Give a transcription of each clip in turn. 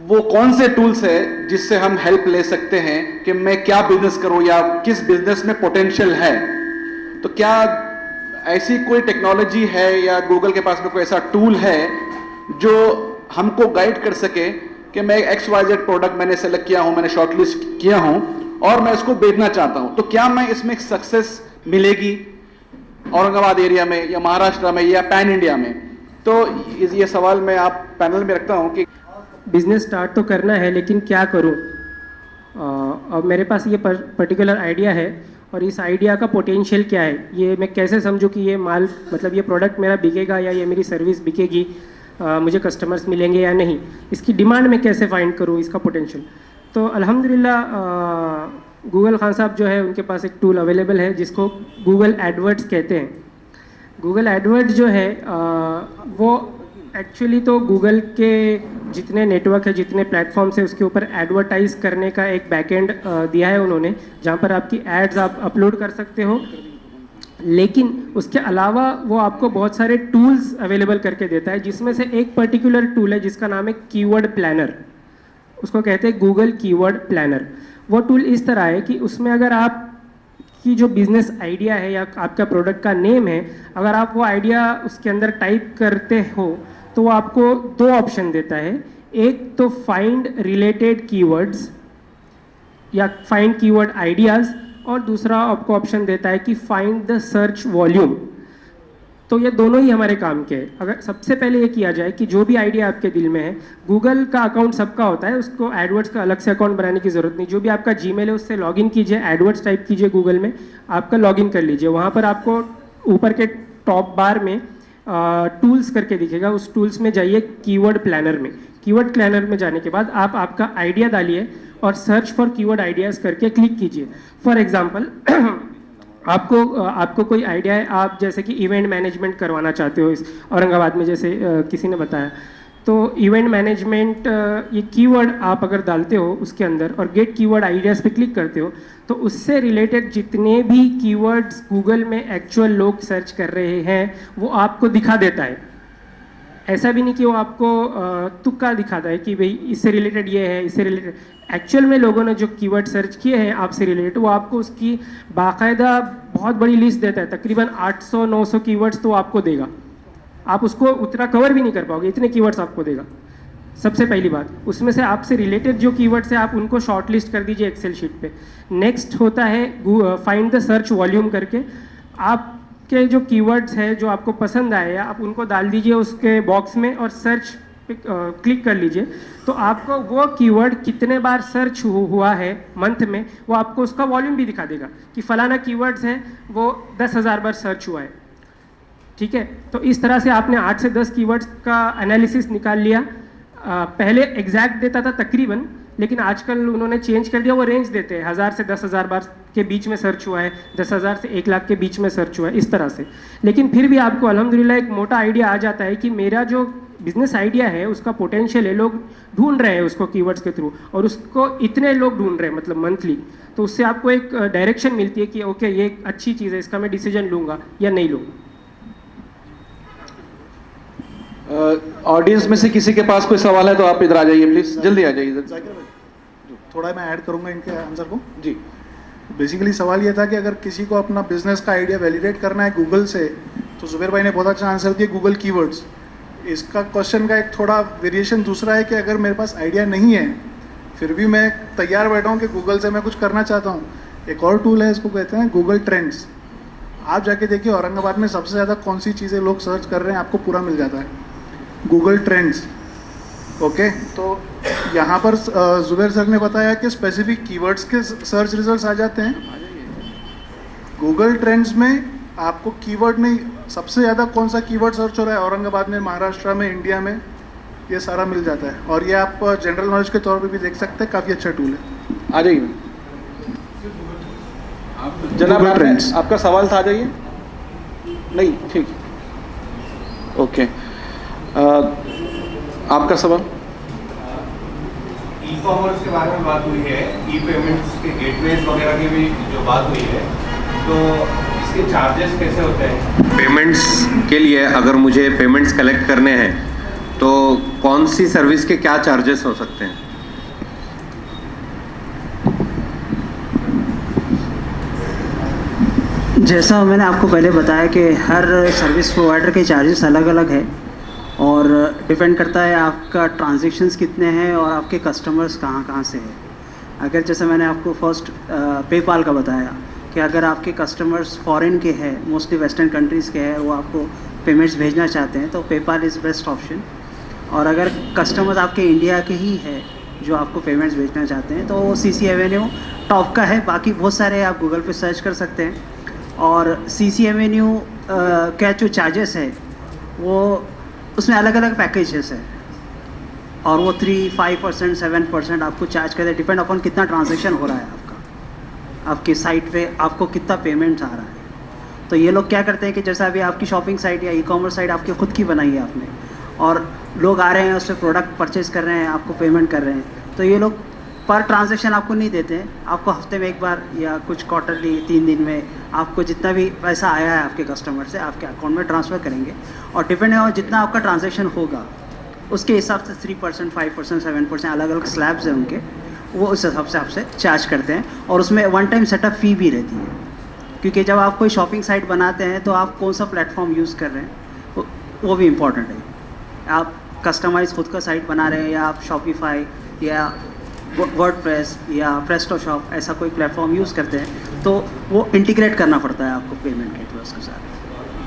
वो कौन से टूल्स है जिससे हम हेल्प ले सकते हैं कि मैं क्या बिजनेस करूं या किस बिजनेस में पोटेंशियल है। तो क्या ऐसी कोई टेक्नोलॉजी है या गूगल के पास में कोई ऐसा टूल है जो हमको गाइड कर सके कि मैं XYZ प्रोडक्ट मैंने सेलेक्ट किया हूं, मैंने शॉर्टलिस्ट किया हूं और मैं इसको बेचना चाहता हूं, तो क्या मैं इसमें सक्सेस मिलेगी औरंगाबाद एरिया में या महाराष्ट्र में या पैन इंडिया में? तो ये सवाल मैं आप पैनल में रखता हूं कि बिजनेस स्टार्ट तो करना है लेकिन क्या करूं। अब मेरे पास ये पर्टिकुलर आइडिया है और इस आइडिया का पोटेंशियल क्या है, ये मैं कैसे समझूं कि ये माल मतलब ये प्रोडक्ट मेरा बिकेगा या ये मेरी सर्विस बिकेगी, मुझे कस्टमर्स मिलेंगे या नहीं, इसकी डिमांड मैं कैसे फाइंड करूं, इसका पोटेंशियल। तो अल्हम्दुलिल्लाह गूगल खान साहब जो है उनके पास एक टूल अवेलेबल है जिसको गूगल एडवर्ड्स कहते हैं। गूगल एडवर्ड्स जो है वो एक्चुअली तो गूगल के जितने नेटवर्क है, जितने प्लेटफॉर्म्स है, उसके ऊपर एडवर्टाइज करने का एक बैकएंड दिया है उन्होंने, जहाँ पर आपकी एड्स आप अपलोड कर सकते हो। लेकिन उसके अलावा वो आपको बहुत सारे टूल्स अवेलेबल करके देता है, जिसमें से एक पर्टिकुलर टूल है जिसका नाम है कीवर्ड प्लानर। उसको कहते हैं गूगल कीवर्ड प्लानर। वो टूल इस तरह है कि उसमें अगर आप की जो बिजनेस आइडिया है या आपका प्रोडक्ट का नेम है, अगर आप वो आइडिया उसके अंदर टाइप करते हो तो वो आपको दो ऑप्शन देता है। एक तो फाइंड रिलेटेड कीवर्ड्स या फाइंड कीवर्ड आइडियाज़, और दूसरा आपको ऑप्शन देता है कि फाइंड द सर्च वॉल्यूम। तो ये दोनों ही हमारे काम के हैं। अगर सबसे पहले ये किया जाए कि जो भी आइडिया आपके दिल में है, गूगल का अकाउंट सबका होता है, उसको एडवर्ड्स का अलग से अकाउंट बनाने की ज़रूरत नहीं। जो भी आपका जीमेल है उससे लॉगिन कीजिए, एडवर्ड्स टाइप कीजिए गूगल में, आपका लॉगिन कर लीजिए। वहाँ पर आपको ऊपर के टॉप बार में टूल्स करके दिखेगा, उस टूल्स में जाइए कीवर्ड प्लानर में। कीवर्ड प्लानर में जाने के बाद आप आपका आइडिया डालिए और सर्च फॉर कीवर्ड आइडियाज़ करके क्लिक कीजिए। फॉर एग्जांपल आपको कोई आइडिया है, आप जैसे कि इवेंट मैनेजमेंट करवाना चाहते हो इस औरंगाबाद में, जैसे किसी ने बताया, तो इवेंट मैनेजमेंट ये कीवर्ड आप अगर डालते हो उसके अंदर और गेट कीवर्ड आइडियाज़ पे क्लिक करते हो तो उससे रिलेटेड जितने भी कीवर्ड्स गूगल में एक्चुअल लोग सर्च कर रहे हैं वो आपको दिखा देता है। ऐसा भी नहीं कि वो आपको तुक्का दिखाता है कि भाई इससे रिलेटेड ये है, इससे रिलेटेड। एक्चुअल में लोगों ने जो कीवर्ड सर्च किए हैं आपसे रिलेटेड, वो आपको उसकी बाकायदा बहुत बड़ी लिस्ट देता है, तकरीबन 800-900 कीवर्ड्स तो आपको देगा। आप उसको उतना कवर भी नहीं कर पाओगे, इतने कीवर्ड्स आपको देगा। सबसे पहली बात, उसमें से आपसे रिलेटेड जो कीवर्ड्स है आप उनको शॉर्ट लिस्ट कर दीजिए एक्सेल शीट पे। नेक्स्ट होता है फाइंड द सर्च वॉल्यूम करके। आपके जो कीवर्ड्स है जो आपको पसंद आए आप उनको डाल दीजिए उसके बॉक्स में और सर्च पे क्लिक कर लीजिए। तो आपको वो कीवर्ड कितने बार सर्च हुआ है मंथ में, वो आपको उसका वॉल्यूम भी दिखा देगा कि फलाना कीवर्ड्स है वो 10,000 बार सर्च हुआ है। ठीक है, तो इस तरह से आपने 8 से 10 कीवर्ड्स का एनालिसिस निकाल लिया। पहले एग्जैक्ट देता था तकरीबन, लेकिन आजकल उन्होंने चेंज कर दिया, वो रेंज देते हैं 1000 से 10,000 बार के बीच में सर्च हुआ है, 10,000 से 1 लाख के बीच में सर्च हुआ है, इस तरह से। लेकिन फिर भी आपको अल्हम्दुलिल्लाह एक मोटा आइडिया आ जाता है कि मेरा जो बिजनेस आइडिया है उसका पोटेंशियल है, लोग ढूंढ रहे हैं उसको कीवर्ड्स के थ्रू, और उसको इतने लोग ढूंढ रहे हैं मतलब मंथली। तो उससे आपको एक डायरेक्शन मिलती है कि ओके ये एक अच्छी चीज़ है, इसका मैं डिसीजन लूँगा या नहीं लूँगा। ऑडियंस में से किसी के पास कोई सवाल है तो आप इधर आ जाइए प्लीज, जल्दी आ जाइए इधर। थोड़ा मैं ऐड करूंगा इनके आंसर को जी। बेसिकली सवाल ये था कि अगर किसी को अपना बिजनेस का आइडिया वैलिडेट करना है गूगल से, तो जुबैर भाई ने बहुत अच्छा आंसर दिया गूगल कीवर्ड्स। इसका क्वेश्चन का एक थोड़ा वेरिएशन दूसरा है कि अगर मेरे पास आइडिया नहीं है फिर भी मैं तैयार बैठा हूँ कि गूगल से मैं कुछ करना चाहता हूँ, एक और टूल है, इसको कहते हैं गूगल ट्रेंड्स। आप जाके देखिए औरंगाबाद में सबसे ज़्यादा कौन सी चीज़ें लोग सर्च कर रहे हैं, आपको पूरा मिल जाता है गूगल ट्रेंड्स। ओके, तो यहाँ पर जुबैर सर ने बताया कि स्पेसिफिक कीवर्ड्स के सर्च रिजल्ट्स आ जाते हैं। गूगल ट्रेंड्स में आपको कीवर्ड नहीं, सबसे ज़्यादा कौन सा कीवर्ड सर्च हो रहा है औरंगाबाद में, महाराष्ट्र में, इंडिया में, ये सारा मिल जाता है। और ये आप जनरल नॉलेज के तौर पे भी देख सकते हैं, काफ़ी अच्छा टूल है। आ जाइए जनाब, आपका सवाल था, आ जाइए। नहीं, ठीक, ओके। आपका सवाल? ई कॉमर्स के बारे में बात हुई है, ई पेमेंट्स के गेटवेज वगैरह की भी जो बात हुई है, तो इसके चार्जेस कैसे होते हैं? पेमेंट्स के लिए अगर मुझे पेमेंट्स कलेक्ट करने हैं तो कौन सी सर्विस के क्या चार्जेस हो सकते हैं? जैसा मैंने आपको पहले बताया कि हर सर्विस प्रोवाइडर के चार्जेस अलग अलग है और डिपेंड करता है आपका ट्रांजैक्शंस कितने हैं और आपके कस्टमर्स कहाँ कहाँ से हैं। अगर जैसे मैंने आपको फर्स्ट पेपाल का बताया कि अगर आपके कस्टमर्स फॉरेन के हैं, मोस्टली वेस्टर्न कंट्रीज़ के हैं, वो आपको पेमेंट्स भेजना चाहते हैं तो पेपाल इज़ बेस्ट ऑप्शन। और अगर कस्टमर्स आपके इंडिया के ही है जो आपको पेमेंट्स भेजना चाहते हैं तो वो CC एवेन्यू टॉप का है। बाकी बहुत सारे आप गूगल पे सर्च कर सकते हैं। और CC एवेन्यू का जो चार्जेस है वो उसमें अलग अलग पैकेजेस है और वो 3-5% 7% आपको चार्ज करते हैं, डिपेंड अपॉन कितना ट्रांजैक्शन हो रहा है आपका, आपकी साइट पे आपको कितना पेमेंट आ रहा है। तो ये लोग क्या करते हैं कि जैसे अभी आपकी शॉपिंग साइट या ई-कॉमर्स साइट आपकी खुद की बनाई है आपने और लोग आ रहे हैं उससे प्रोडक्ट परचेज कर रहे हैं, आपको पेमेंट कर रहे हैं, तो ये लोग पर ट्रांजैक्शन आपको नहीं देते हैं, आपको हफ्ते में एक बार या कुछ क्वार्टरली 3 दिन में आपको जितना भी पैसा आया है आपके कस्टमर से आपके अकाउंट में ट्रांसफ़र करेंगे और डिपेंड है जितना आपका ट्रांजैक्शन होगा उसके हिसाब से 3%, 5%, 7% अलग अलग स्लैब्स हैं उनके, वो उस हिसाब से आपसे चार्ज करते हैं। और उसमें वन टाइम सेटअप फ़ी भी रहती है, क्योंकि जब आप कोई शॉपिंग साइट बनाते हैं तो आप कौन सा प्लेटफॉर्म यूज़ कर रहे हैं वो भी इम्पॉर्टेंट है। आप कस्टमाइज़ खुद का साइट बना रहे हैं या आप शॉपिफाई या वर्डप्रेस या प्रेस्टोशॉप ऐसा कोई प्लेटफॉर्म यूज़ करते हैं तो वो इंटीग्रेट करना पड़ता है आपको पेमेंट के थ्रू उसके साथ।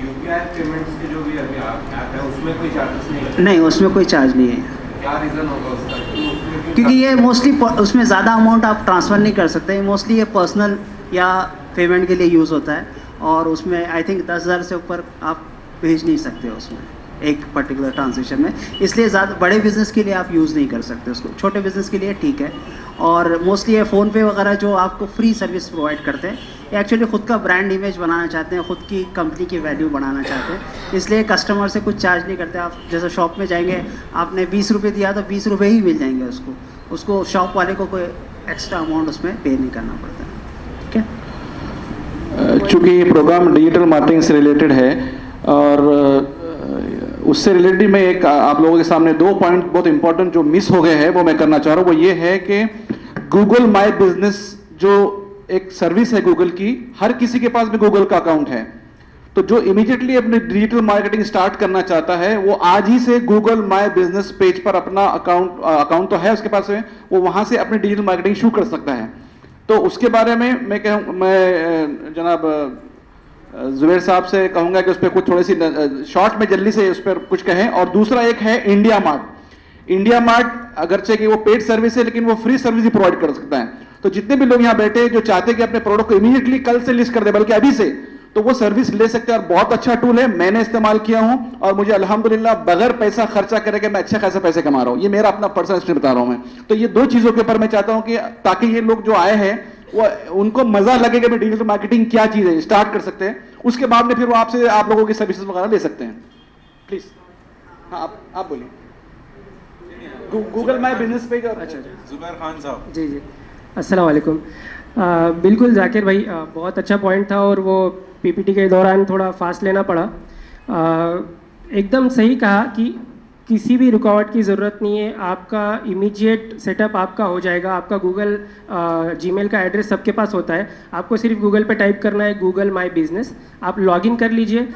UPI पेमेंट्स के जो भी अभी ऐप है उसमें कोई चार्जेस नहीं लगते? नहीं, उसमें कोई चार्ज नहीं है, क्या रीज़न होगा उसका? क्योंकि ये मोस्टली उसमें ज़्यादा अमाउंट आप ट्रांसफ़र नहीं कर सकते। मोस्टली ये पर्सनल या पेमेंट के लिए यूज़ होता है और उसमें आई थिंक 10,000 से ऊपर आप भेज नहीं सकते उसमें एक पर्टिकुलर ट्रांजेक्शन में, इसलिए ज़्यादा बड़े बिज़नेस के लिए आप यूज़ नहीं कर सकते उसको, छोटे बिज़नेस के लिए ठीक है। और मोस्टली ये फ़ोनपे वगैरह जो आपको फ्री सर्विस प्रोवाइड करते हैं ये एक्चुअली ख़ुद का ब्रांड इमेज बनाना चाहते हैं, ख़ुद की कंपनी की वैल्यू बढ़ाना चाहते हैं, इसलिए कस्टमर से कुछ चार्ज नहीं करते। आप जैसे शॉप में जाएंगे, आपने 20 रुपये दिया तो 20 रुपये ही मिल जाएंगे उसको शॉप वाले को कोई एक्स्ट्रा अमाउंट उसमें पे नहीं करना पड़ता है। ठीक है, चूँकि ये प्रोग्राम डिजिटल मार्केटिंग से रिलेटेड है और उससे रिलेटेड मैं एक आप लोगों के सामने 2 पॉइंट बहुत इंपॉर्टेंट जो मिस हो गए हैं वो मैं करना चाह रहा हूँ। वो ये है कि गूगल माई बिजनेस जो एक सर्विस है गूगल की, हर किसी के पास में गूगल का अकाउंट है। तो जो इमीडिएटली अपनी डिजिटल मार्केटिंग स्टार्ट करना चाहता है वो आज ही से गूगल माई बिजनेस पेज पर अपना अकाउंट तो है उसके पास में, वो वहाँ से अपनी डिजिटल मार्केटिंग शुरू कर सकता है। तो उसके बारे में मैं जनाब जुबैर साहब से कहूँगा कि उस पर कुछ थोड़ी सी शॉर्ट में जल्दी से उस पर कुछ कहें। और दूसरा एक है इंडिया मार्ट, अगरचे कि वो पेड सर्विस है लेकिन वो फ्री सर्विस ही प्रोवाइड कर सकता है। तो जितने भी लोग यहाँ बैठे हैं जो चाहते हैं कि अपने प्रोडक्ट को इमीडिएटली कल से लिस्ट कर दे, बल्कि अभी से, तो वो सर्विस ले सकते हैं और बहुत अच्छा टूल है, मैंने इस्तेमाल किया हूं और मुझे अल्हम्दुलिल्लाह बगैर पैसा खर्चा करे कि मैं अच्छे खासे पैसे कमा रहा हूं। ये मेरा अपना पर्सनल एक्सपीरियंस बता रहा हूं मैं। तो ये 2 चीजों के ऊपर मैं चाहता हूं कि ताकि ये लोग जो आए हैं वो उनको मजा लगे कि डिजिटल मार्केटिंग क्या चीज है, स्टार्ट कर सकते हैं। उसके बाद में फिर वो आपसे आप लोगों की सर्विसेज वगैरह ले सकते हैं। प्लीज हाँ आप बोलिए। गूगल माई बिजनेस पेज और अच्छा जुबैर खान साहब। जी अस्सलाम वालेकुम। बिल्कुल जाकिर भाई बहुत अच्छा पॉइंट था और वो PPT के दौरान थोड़ा फास्ट लेना पड़ा। एकदम सही कहा कि किसी भी रुकावट की ज़रूरत नहीं है, आपका इमीडिएट सेटअप आपका हो जाएगा। आपका गूगल जीमेल का एड्रेस सबके पास होता है, आपको सिर्फ गूगल पे टाइप करना है गूगल माई बिजनेस, आप लॉगिन कर लीजिए।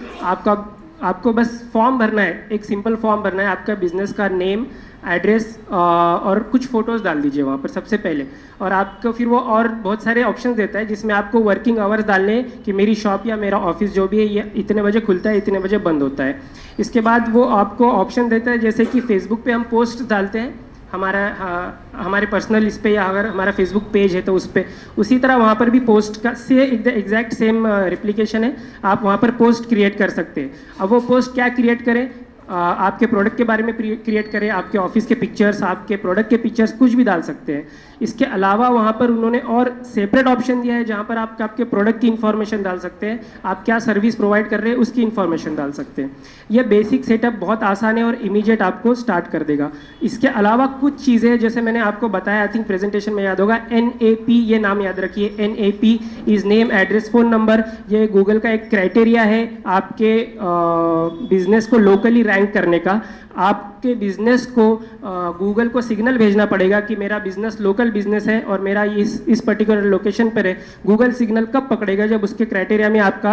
आपको बस फॉर्म भरना है, एक सिंपल फॉर्म भरना है, आपका बिजनेस का नेम, एड्रेस और कुछ फ़ोटोज़ डाल दीजिए वहाँ पर सबसे पहले। और आपको फिर वो और बहुत सारे ऑप्शन देता है जिसमें आपको वर्किंग आवर्स डालने हैं कि मेरी शॉप या मेरा ऑफिस जो भी है ये इतने बजे खुलता है, इतने बजे बंद होता है। इसके बाद वो आपको ऑप्शन देता है जैसे कि फेसबुक पे हम पोस्ट डालते हैं हमारे पर्सनल इस पे, या अगर हमारा फेसबुक पेज है तो उस पर उसी तरह वहाँ पर भी पोस्ट का से एग्जैक्ट सेम रिप्लिकेशन है, आप वहाँ पर पोस्ट क्रिएट कर सकते हैं। अब वो पोस्ट क्या क्रिएट करें, आपके प्रोडक्ट के बारे में क्रिएट करें, आपके ऑफिस के पिक्चर्स, आपके प्रोडक्ट के पिक्चर्स, कुछ भी डाल सकते हैं। इसके अलावा वहाँ पर उन्होंने और सेपरेट ऑप्शन दिया है जहाँ पर आप आपके प्रोडक्ट की इन्फॉर्मेशन डाल सकते हैं, आप क्या सर्विस प्रोवाइड कर रहे हैं उसकी इन्फॉर्मेशन डाल सकते हैं। यह बेसिक सेटअप बहुत आसान है और इमीडिएट आपको स्टार्ट कर देगा। इसके अलावा कुछ चीज़ें जैसे मैंने आपको बताया, आई थिंक प्रेजेंटेशन में याद होगा, NAP ये नाम याद रखिए। NAP is name, address, phone number. ये गूगल का एक क्राइटेरिया है आपके बिजनेस को लोकली रैंक करने का। आपके बिजनेस को गूगल को सिग्नल भेजना पड़ेगा कि मेरा बिजनेस लोकल बिजनेस है और मेरा इस पर्टिकुलर लोकेशन पर है। गूगल सिग्नल कब पकड़ेगा? जब उसके क्राइटेरिया में आपका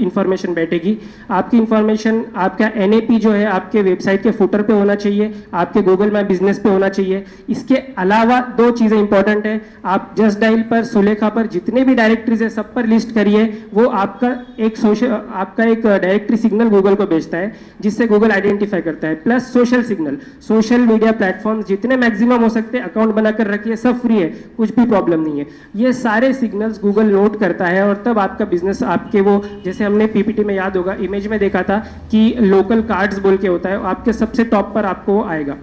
इंफॉर्मेशन बैठेगी। आपकी इंफॉर्मेशन, आपका NAP जो है आपके वेबसाइट के फुटर पे होना चाहिए, आपके गूगल माई बिजनेस पे होना चाहिए। इसके अलावा 2 चीज़ें इंपॉर्टेंट है, आप जस्ट डायल पर, सुलेखा पर जितने भी डायरेक्टरीज है सब पर लिस्ट करिए। वो आपका एक डायरेक्टरी सिग्नल गूगल को भेजता है जिससे गूगल आइडेंटिफाई करता है। Plus social signal, social media platforms जितने मैक्सिमम हो सकते हैं अकाउंट बनाकर रखिए, सब फ्री है, कुछ भी प्रॉब्लम नहीं है। ये सारे सिग्नल्स गूगल नोट करता है और तब आपका बिजनेस आपके वो, जैसे हमने PPT में याद होगा इमेज में देखा था कि लोकल कार्ड्स बोल के होता है, आपके सबसे टॉप पर आपको वो आएगा।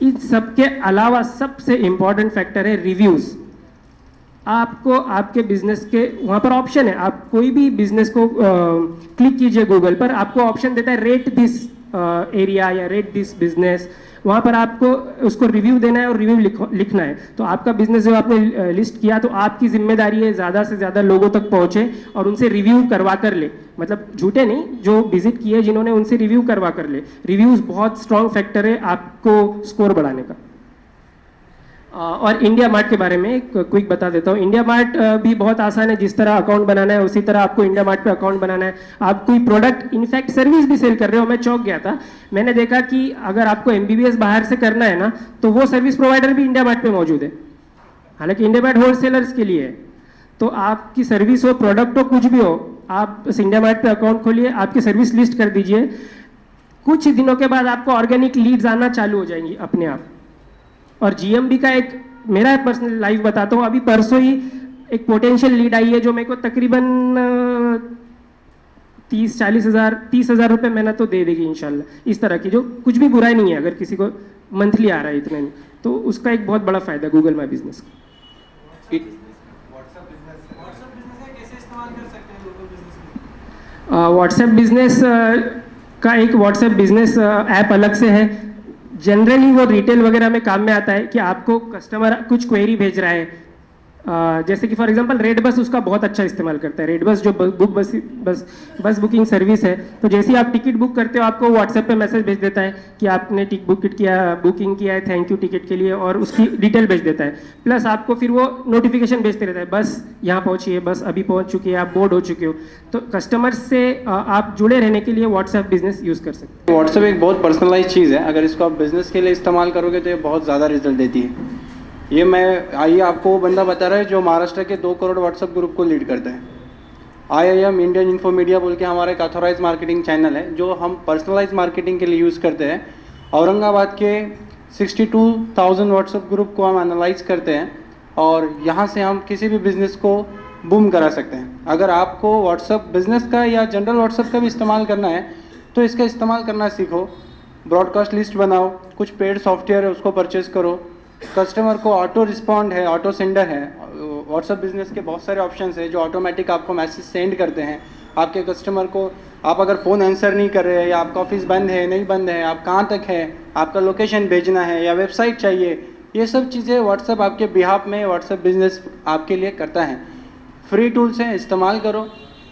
इन सब के अलावा सबसे इंपॉर्टेंट फैक्टर है रिव्यूज। आपको आपके बिजनेस के वहाँ पर ऑप्शन है, आप कोई भी बिजनेस को क्लिक कीजिए गूगल पर, आपको ऑप्शन देता है रेट दिस एरिया या रेट दिस बिजनेस। वहाँ पर आपको उसको रिव्यू देना है और रिव्यू लिखना है। तो आपका बिजनेस जो आपने लिस्ट किया तो आपकी जिम्मेदारी है ज़्यादा से ज़्यादा लोगों तक पहुँचे और उनसे रिव्यू करवा कर ले, मतलब झूठे नहीं, जो विजिट किए जिन्होंने उनसे रिव्यू करवा कर ले। रिव्यूज़ बहुत स्ट्रॉन्ग फैक्टर है आपको स्कोर बढ़ाने का। और इंडिया मार्ट के बारे में क्विक बता देता हूँ। इंडिया मार्ट भी बहुत आसान है, जिस तरह अकाउंट बनाना है उसी तरह आपको इंडिया मार्ट पे अकाउंट बनाना है। आप कोई प्रोडक्ट, इनफैक्ट सर्विस भी सेल कर रहे हो, मैं चौंक गया था, मैंने देखा कि अगर आपको MBBS बाहर से करना है ना तो वो सर्विस प्रोवाइडर भी इंडिया मार्ट पे मौजूद है। हालांकि इंडिया मार्ट होलसेलर्स के लिए है, तो आपकी सर्विस हो, प्रोडक्ट हो, कुछ भी हो, आप इंडिया मार्ट पे अकाउंट खोलिए, आपकी सर्विस लिस्ट कर दीजिए, कुछ दिनों के बाद आपको ऑर्गेनिक लीड्स आना चालू हो जाएंगी अपने आप। और GMB का एक मेरा पर्सनल लाइव बताता हूँ, अभी परसों ही एक पोटेंशियल लीड आई है जो मेरे को तकरीबन 30,000 रुपये मैंने तो दे देगी इंशाल्लाह। इस तरह की, जो कुछ भी बुराई नहीं है, अगर किसी को मंथली आ रहा है इतने में, तो उसका एक बहुत बड़ा फायदा गूगल माई बिजनेस का। व्हाट्सएप बिजनेस का एक व्हाट्सएप बिजनेस ऐप अलग से है। जनरली वो रिटेल वगैरह में काम में आता है कि आपको कस्टमर कुछ क्वेरी भेज रहा है, जैसे कि फॉर एग्जांपल रेड बस उसका बहुत अच्छा इस्तेमाल करता है। रेड बस जो बस बुकिंग सर्विस है, तो जैसे ही आप टिकट बुक करते हो आपको व्हाट्सएप पे मैसेज भेज देता है कि आपने बुकिंग किया है, थैंक यू टिकट के लिए, और उसकी डिटेल भेज देता है। प्लस आपको फिर वो नोटिफिकेशन भेजते रहता है, बस यहाँ पहुँची है, बस अभी पहुँच चुकी है, आप बोर्ड हो चुके हो। तो कस्टमर से आप जुड़े रहने के लिए व्हाट्सएप बिजनेस यूज़ कर सकते हैं। व्हाट्सएप एक बहुत पर्सनलाइज चीज़ है, अगर इसको आप बिज़नेस के लिए इस्तेमाल करोगे तो ये बहुत ज़्यादा रिजल्ट देती है। ये आइए आपको वो बंदा बता रहा है जो महाराष्ट्र के 2 करोड़ व्हाट्सएप ग्रुप को लीड करता है। IIM इंडियन इन्फो मीडिया बोल के हमारा एक ऑथोराइज मार्केटिंग चैनल है जो हम पर्सनलाइज मार्केटिंग के लिए यूज़ करते हैं। औरंगाबाद के 62,000 व्हाट्सएप ग्रुप को हम एनालाइज करते हैं और यहाँ से हम किसी भी बिज़नेस को बूम करा सकते हैं। अगर आपको व्हाट्सएप बिज़नेस का या जनरल व्हाट्सएप का भी इस्तेमाल करना है तो इसका इस्तेमाल करना सीखो। ब्रॉडकास्ट लिस्ट बनाओ, कुछ पेड सॉफ्टवेयर है उसको परचेज़ करो, कस्टमर को ऑटो रिस्पॉन्ड है, ऑटो सेंडर है। व्हाट्सएप बिजनेस के बहुत सारे ऑप्शंस हैं जो ऑटोमेटिक आपको मैसेज सेंड करते हैं आपके कस्टमर को। आप अगर फ़ोन आंसर नहीं कर रहे हैं या आपका ऑफिस बंद है, नहीं बंद है, आप कहाँ तक है, आपका लोकेशन भेजना है या वेबसाइट चाहिए, ये सब चीज़ें व्हाट्सएप आपके बिहाफ में व्हाट्सएप बिजनेस आपके लिए करता है। फ्री टूल्स हैं, इस्तेमाल करो।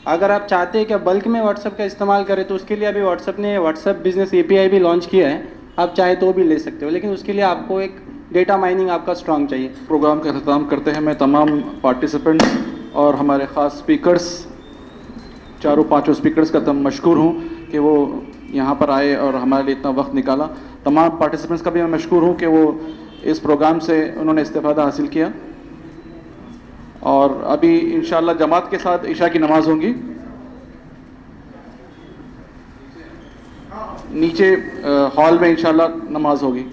अगर आप चाहते हैं कि बल्क में व्हाट्सएप का इस्तेमाल करें तो उसके लिए अभी व्हाट्सएप ने व्हाट्सएप बिजनेस API भी लॉन्च किया है, आप चाहे तो भी ले सकते हो, लेकिन उसके लिए आपको एक डेटा माइनिंग आपका स्ट्रांग चाहिए। प्रोग्राम का अख्ताम करते हैं। मैं तमाम पार्टिसिपेंट्स और हमारे ख़ास स्पीकर्स, 4-5 स्पीकर्स का मशकूर हूँ कि वो यहाँ पर आए और हमारे लिए इतना वक्त निकाला। तमाम पार्टिसिपेंट्स का भी मैं मशकूर हूँ कि वो इस प्रोग्राम से उन्होंने इस्तेफ़ादा हासिल किया। और अभी इंशाअल्लाह जमात के साथ इशा की नमाज होंगी। नीचे हॉल में इंशाअल्लाह नमाज होगी।